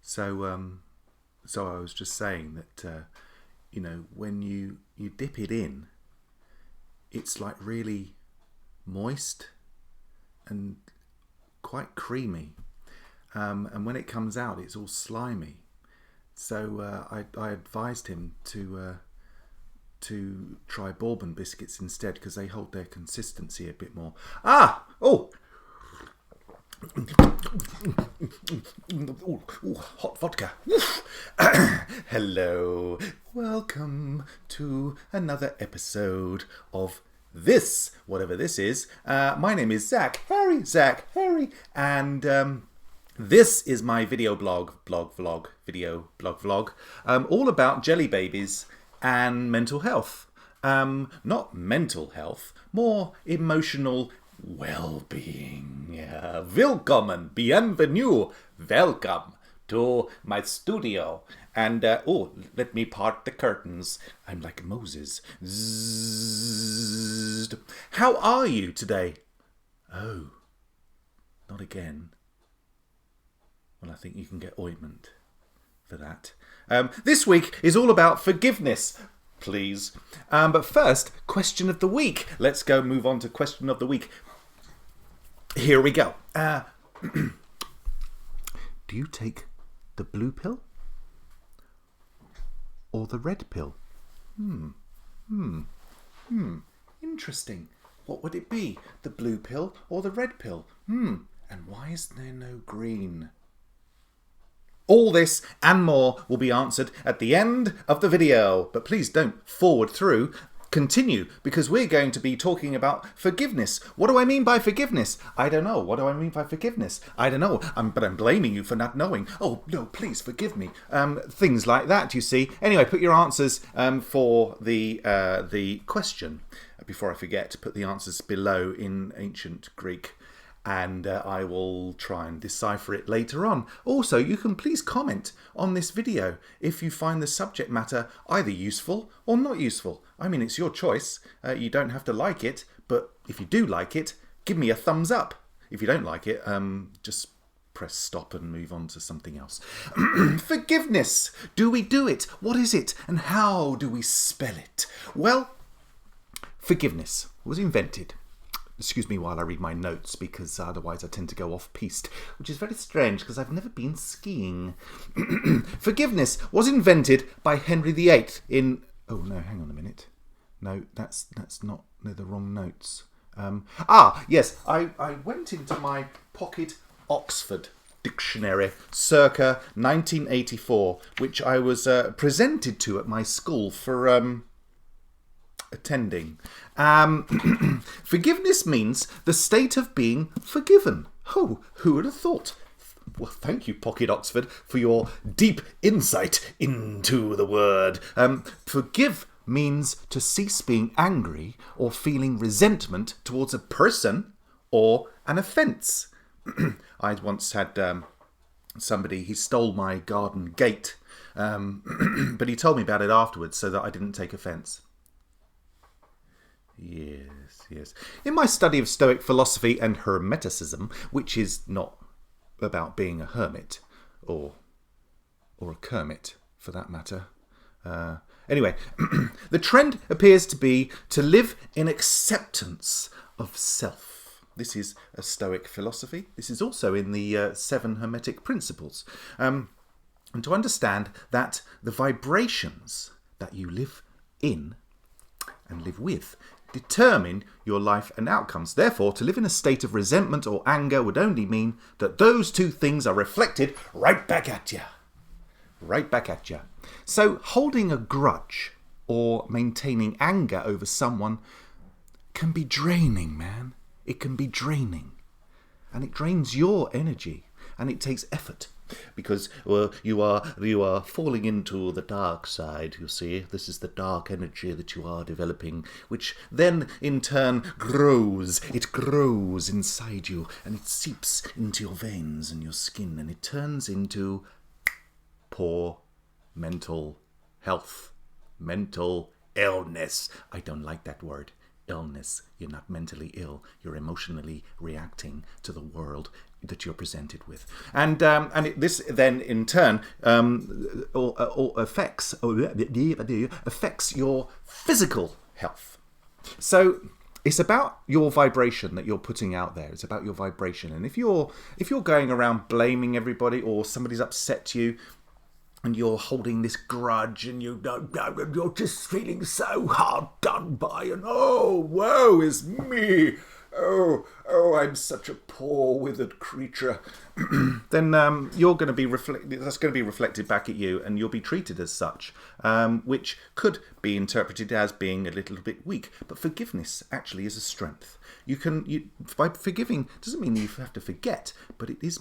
So I was just saying that when you dip it in, it's like really moist and quite creamy, and when it comes out, it's all slimy. So I advised him to try bourbon biscuits instead, because they hold their consistency a bit more. Oh, hot vodka. Hello, welcome to another episode of this, whatever this is. My name is Zach Harry, and this is my video vlog, all about jelly babies and mental health. Not mental health, more emotional well-being. Willkommen, bienvenue, welcome to my studio. And, let me part the curtains. I'm like Moses. Zzzz. How are you today? Oh, not again. Well, I think you can get ointment for that. This week is all about forgiveness, please. But first, question of the week. Let's go move on to question of the week. Here we go. Do you take the blue pill or the red pill? Interesting. What would it be? The blue pill or the red pill? And why is there no green? All this and more will be answered at the end of the video. But please don't forward through. Continue, because we're going to be talking about forgiveness. What do I mean by forgiveness? I don't know. What do I mean by forgiveness? I don't know. But I'm blaming you for not knowing. Oh, no, please forgive me. Things like that, you see. Anyway, put your answers for the question. Before I forget, put the answers below in ancient Greek, and I will try and decipher it later on. Also, you can please comment on this video if you find the subject matter either useful or not useful. I mean, it's your choice. You don't have to like it, but if you do like it, give me a thumbs up. If you don't like it, just press stop and move on to something else. Forgiveness. Do we do it? What is it? And how do we spell it? Well, forgiveness was invented. Excuse me while I read my notes, because otherwise I tend to go off-piste, which is very strange because I've never been skiing. Forgiveness was invented by Henry VIII in... Oh, no, hang on a minute. No, that's not... They're the wrong notes. Yes, I went into my pocket Oxford dictionary circa 1984, which I was presented to at my school for... attending. Forgiveness means the state of being forgiven. Oh, who would have thought? Well, thank you, Pocket Oxford, for your deep insight into the word. Forgive means to cease being angry or feeling resentment towards a person or an offence. I once had somebody, he stole my garden gate, but he told me about it afterwards so that I didn't take offence. Yes. In my study of Stoic Philosophy and Hermeticism, which is not about being a hermit, or a Kermit, for that matter. Anyway, the trend appears to be to live in acceptance of self. This is a Stoic philosophy. This is also in the 7 Hermetic Principles. And to understand that the vibrations that you live in and live with determine your life and outcomes. Therefore, to live in a state of resentment or anger would only mean that those two things are reflected right back at you. Right back at you. So, holding a grudge or maintaining anger over someone can be draining, man. It can be draining. And it drains your energy. And it takes effort. Because you are falling into the dark side, you see. This is the dark energy that you are developing, which then in turn grows. It grows inside you, and it seeps into your veins and your skin, and it turns into poor mental health, mental illness. I don't like that word. Illness. You're not mentally ill. You're emotionally reacting to the world that you're presented with, and this then in turn affects your physical health. So it's about your vibration that you're putting out there. It's about your vibration, and if you're going around blaming everybody, or somebody's upset you, and you're holding this grudge, and you're just feeling so hard done by, and oh, woe is me. Oh, I'm such a poor withered creature. Then you're going to be that's going to be reflected back at you, and you'll be treated as such, which could be interpreted as being a little bit weak. But forgiveness actually is a strength. By forgiving doesn't mean you have to forget, but it is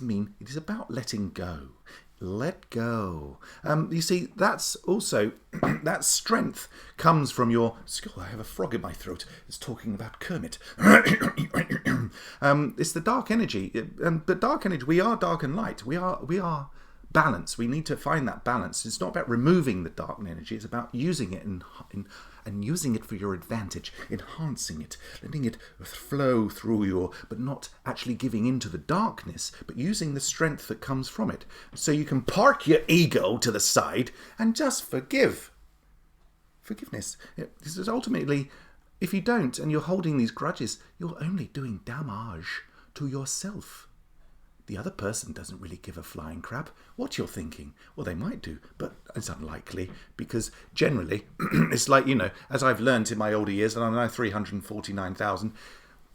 about letting go. Let go. You see, that's also that strength comes from your. Oh, I have a frog in my throat. It's talking about Kermit. It's the dark energy, and the dark energy. We are dark and light. We are balance. We need to find that balance. It's not about removing the dark energy. It's about using it and using it for your advantage, enhancing it, letting it flow through you, but not actually giving into the darkness, but using the strength that comes from it. So you can park your ego to the side and just forgive. Forgiveness. This is ultimately, if you don't and you're holding these grudges, you're only doing damage to yourself. The other person doesn't really give a flying crap what you're thinking. Well, they might do, but it's unlikely, because generally, it's like, as I've learned in my older years, and I'm now 349,000,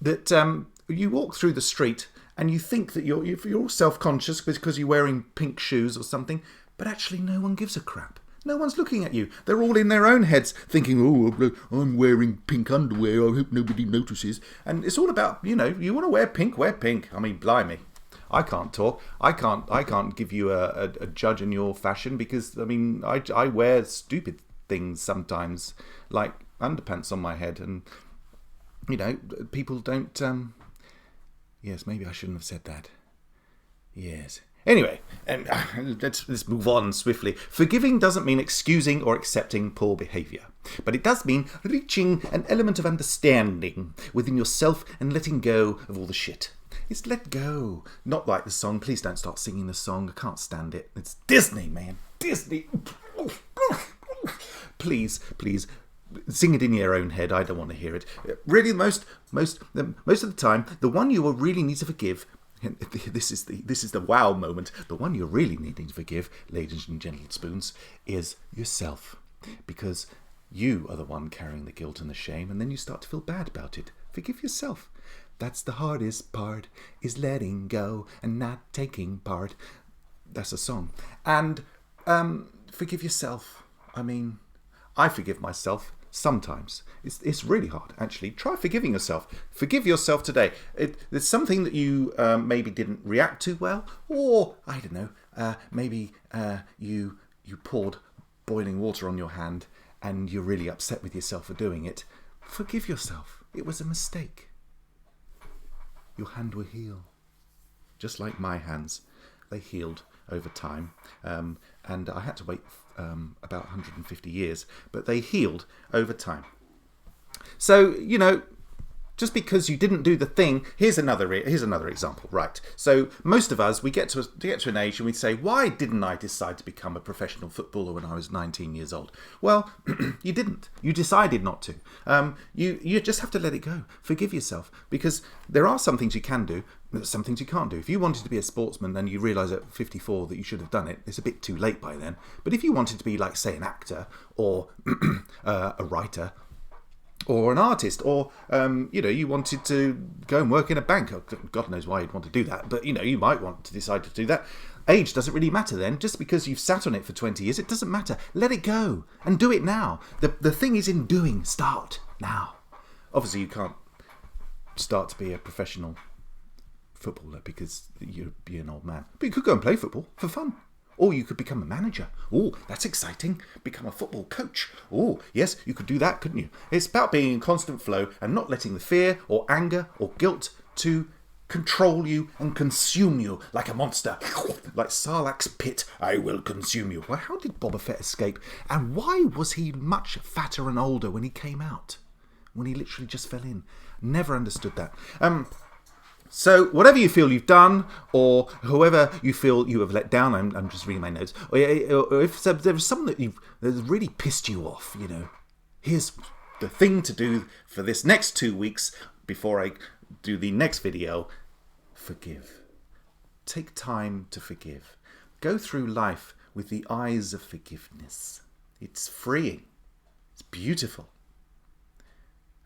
that you walk through the street and you think that you're self-conscious because you're wearing pink shoes or something, but actually no one gives a crap. No one's looking at you. They're all in their own heads thinking, oh, I'm wearing pink underwear. I hope nobody notices. And it's all about, you want to wear pink, wear pink. I mean, blimey. I can't talk. I can't give you a judge in your fashion, because I wear stupid things sometimes, like underpants on my head, and people don't. Yes, maybe I shouldn't have said that. Yes. Anyway, let's move on swiftly. Forgiving doesn't mean excusing or accepting poor behaviour, but it does mean reaching an element of understanding within yourself and letting go of all the shit. It's let go. Not like the song. Please don't start singing the song. I can't stand it. It's Disney, man. Disney. Please, sing it in your own head. I don't want to hear it. Really, most of the time, the one you will really need to forgive. This is the wow moment. The one you're really needing to forgive, ladies and gentle spoons, is yourself, because you are the one carrying the guilt and the shame, and then you start to feel bad about it. Forgive yourself. That's the hardest part, is letting go and not taking part. That's a song. And forgive yourself. I forgive myself sometimes. It's really hard, actually. Try forgiving yourself. Forgive yourself today. There's something that you maybe didn't react to well, or, I don't know, maybe you poured boiling water on your hand and you're really upset with yourself for doing it. Forgive yourself. It was a mistake. Your hand will heal. Just like my hands. They healed over time. And I had to wait about 150 years, but they healed over time. So, just because you didn't do the thing, here's another example, right? So most of us, we get to an age and we say, why didn't I decide to become a professional footballer when I was 19 years old? Well, you didn't. You decided not to. You just have to let it go. Forgive yourself, because there are some things you can do, but some things you can't do. If you wanted to be a sportsman and you realise at 54 that you should have done it, it's a bit too late by then. But if you wanted to be, like, say, an actor or a writer, or an artist, or you wanted to go and work in a bank. God knows why you'd want to do that, but you might want to decide to do that. Age doesn't really matter then. Just because you've sat on it for 20 years, it doesn't matter. Let it go and do it now. The thing is in doing. Start now. Obviously, you can't start to be a professional footballer because you'd be an old man, but you could go and play football for fun. Or you could become a manager. Oh, that's exciting. Become a football coach. Oh, yes, you could do that, couldn't you? It's about being in constant flow and not letting the fear or anger or guilt to control you and consume you like a monster. Like Sarlacc's pit, I will consume you. Well, how did Boba Fett escape? And why was he much fatter and older when he came out? When he literally just fell in? Never understood that. So whatever you feel you've done, or whoever you feel you have let down, I'm just reading my notes, or if there's something that's really pissed you off, here's the thing to do for this next 2 weeks before I do the next video. Forgive. Take time to forgive. Go through life with the eyes of forgiveness. It's freeing. It's beautiful.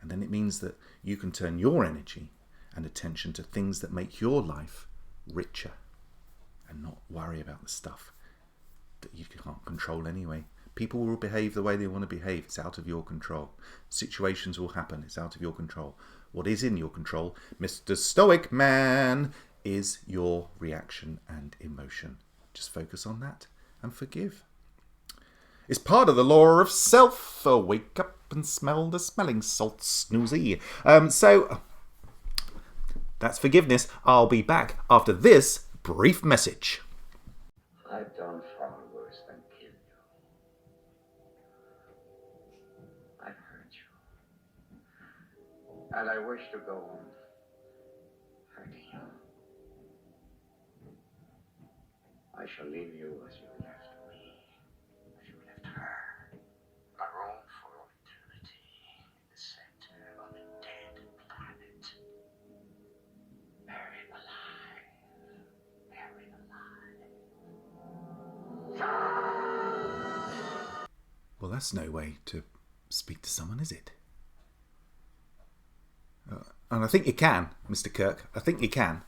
And then it means that you can turn your energy and attention to things that make your life richer and not worry about the stuff that you can't control anyway. People will behave the way they want to behave. It's out of your control. Situations will happen. It's out of your control. What is in your control, Mr. Stoic Man, is your reaction and emotion. Just focus on that and forgive. It's part of the law of self. Wake up and smell the smelling salts, snoozy. So that's forgiveness. I'll be back after this brief message. I've done far worse than kill you. I've hurt you. And I wish to go on hurting you. I shall leave you as you left me, as you left her. Alone for eternity in the center of a dead planet. Buried alive. Buried alive. Well, that's no way to speak to someone, is it? And I think you can, Mr. Kirk. I think you can.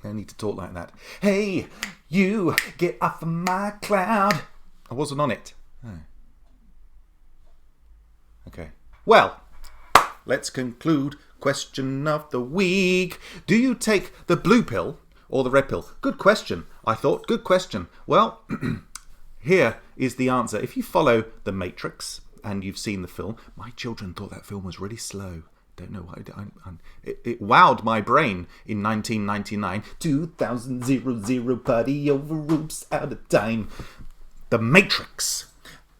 No need to talk like that. Hey, you, get off of my cloud. I wasn't on it. Oh. Okay. Well, let's conclude. Question of the week. Do you take the blue pill or the red pill? Good question, I thought. Good question. Well, here is the answer. If you follow The Matrix and you've seen the film, my children thought that film was really slow. Don't know why. It wowed my brain in 1999. 2000 party over oops out of time. The Matrix.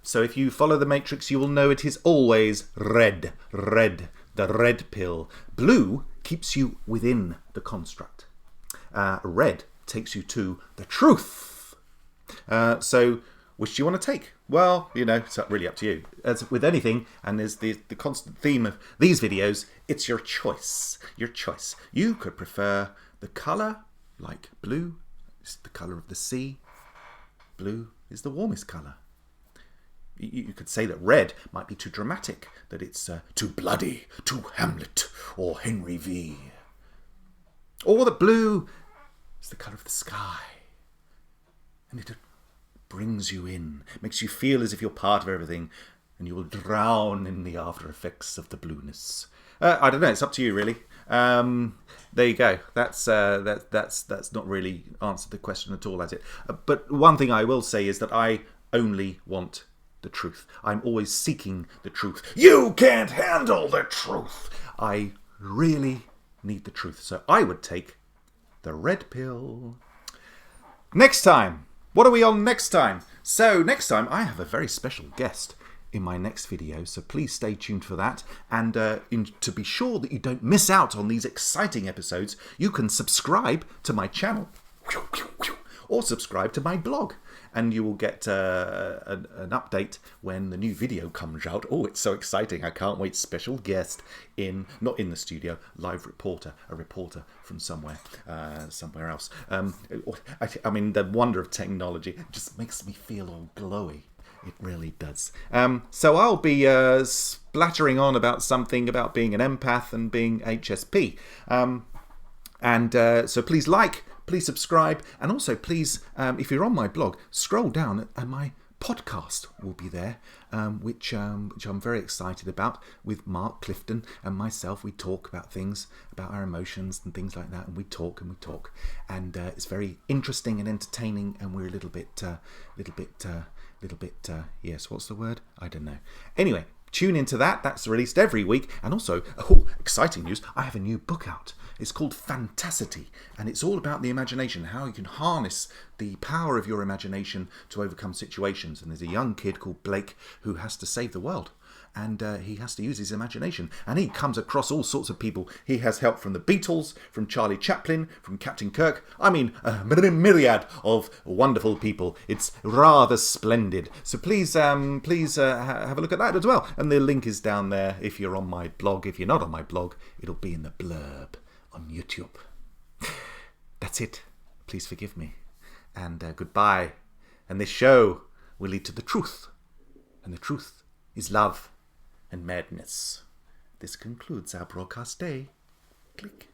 So if you follow The Matrix, you will know it is always red, the red pill. Blue keeps you within the construct. Red takes you to the truth. So which do you want to take? Well, it's really up to you. As with anything, and there's the constant theme of these videos, it's your choice. Your choice. You could prefer the colour, like blue. It's the colour of the sea. Blue is the warmest colour. You could say that red might be too dramatic, that it's too bloody, too Hamlet or Henry V. Or that blue is the colour of the sky. And it brings you in, makes you feel as if you're part of everything, and you will drown in the after effects of the blueness. I don't know. It's up to you, really. There you go. That's not really answered the question at all, has it? But one thing I will say is that I only want the truth. I'm always seeking the truth. You can't handle the truth. I really need the truth. So I would take the red pill. Next time. What are we on next time? So next time I have a very special guest in my next video, so please stay tuned for that. And to be sure that you don't miss out on these exciting episodes, you can subscribe to my channel or subscribe to my blog, and you will get an update when the new video comes out. Oh, it's so exciting. I can't wait. Special guest not in the studio, live reporter, a reporter from somewhere else. I mean, the wonder of technology just makes me feel all glowy. It really does. So I'll be splattering on about something about being an empath and being HSP. So please please subscribe, and also please, if you're on my blog, scroll down and my podcast will be there, which I'm very excited about. With Mark Clifton and myself, we talk about things, about our emotions and things like that, and we talk, and it's very interesting and entertaining, and we're a little bit, yes, what's the word? I don't know. Anyway, tune into that. That's released every week. And also, exciting news, I have a new book out. It's called Fantasity, and it's all about the imagination, how you can harness the power of your imagination to overcome situations. And there's a young kid called Blake who has to save the world. and he has to use his imagination. And he comes across all sorts of people. He has help from the Beatles, from Charlie Chaplin, from Captain Kirk. I mean, a myriad of wonderful people. It's rather splendid. So please have a look at that as well. And the link is down there if you're on my blog. If you're not on my blog, it'll be in the blurb on YouTube. That's it. Please forgive me. And goodbye. And this show will lead to the truth. And the truth is love and madness. This concludes our broadcast day. Click.